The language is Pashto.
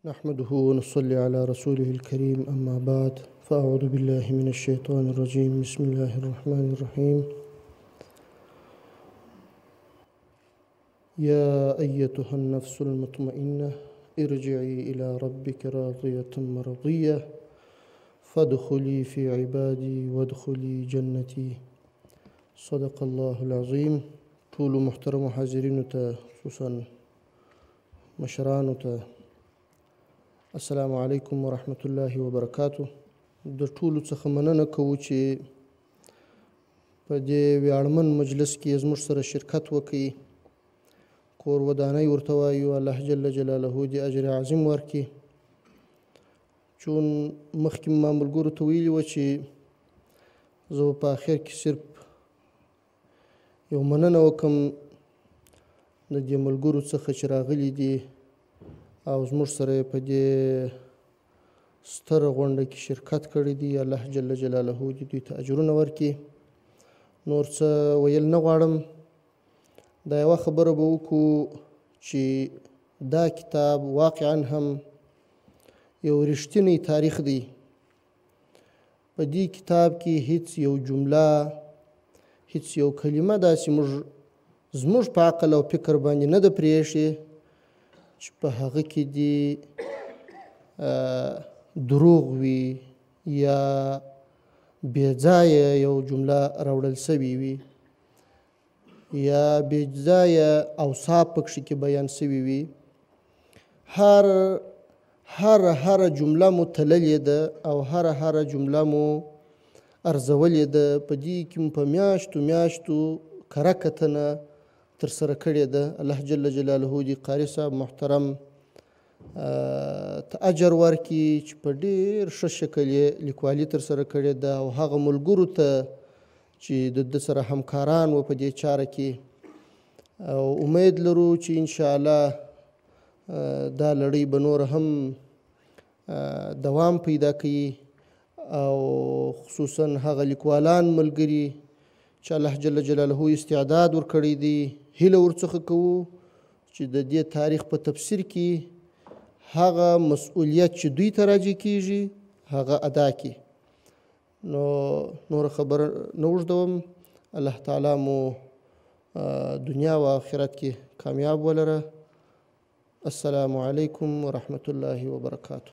نحمده ونصلي على رسوله الكريم أما بعد فأعوذ بالله من الشيطان الرجيم بسم الله الرحمن الرحيم يا أيتها النفس المطمئنة ارجعي إلى ربك راضية مرضية فادخلي في عبادي وادخلي جنتي صدق الله العظيم. طول محترم حاضرینو ته خصوصا مشرانو ته السلام علیکم ورحمة الله وبرکاته. د ټولو څخه مننه کوو چې په دې ویاړمن مجلس کې زموږ سره شرکت وکړي. کور ودانۍ ورته وایو، الله جل جلاله دې اجر عظیم ورکړي. چون مخکې ما ملګرو ته ویلي وه چې زه په آخر کې صرف یو مننه وکړم د دې ملګرو څخه چې راغلي دي او زموږ سره په دې ستره غونډه کې شرکت کړی دی. الله جل جلاله دې دوی ته اجرونه ورکړي. نور څه ویل نه غواړم. دا یوه خبره به وکړو چې دا کتاب واقعا هم یو رښتینی تاریخ دی. په دې کتاب کې هیڅ یو جمله، هیڅ یو کلمه داسې زموږ په عقل او فکر باندې نه ده پرېښې چې په هغه کې دې دروغ وي یا بې ځایه یو جمله راوړل سوې وي یا بې ځایه اوصاف پکښې کې بیان سوي وي. هر جمله مو تللې ده او هر جمله مو ارزولې ده. په دې کې مو په میاشتو کره کتنه ترسره کړې ده. الله جل جلاله دې قاري صاحب محترم ته اجر ورکړي چې په ډېر ښه شکل یې لیکوالي ترسره کړې ده او هغه ملګرو ته چې د ده سره همکاران وو په دې چاره کې. او امید لرو چې انشاءالله دا لړۍ به نور هم دوام پیدا کوي او خصوصا هغه لیکوالان ملګري چې الله جل جلاله استعداد ورکړی دی، هیله ورڅخه کوو چې د دې تاریخ په تفسیر کې هغه مسؤلیت چې دوی ته راجع کیږي هغه ادا کړي. نو نور خبر نه اوږدوم. الله تعالی مو دنیا و آخرت کې کامیاب ولره. السلام علیکم ورحمة الله وبرکاته.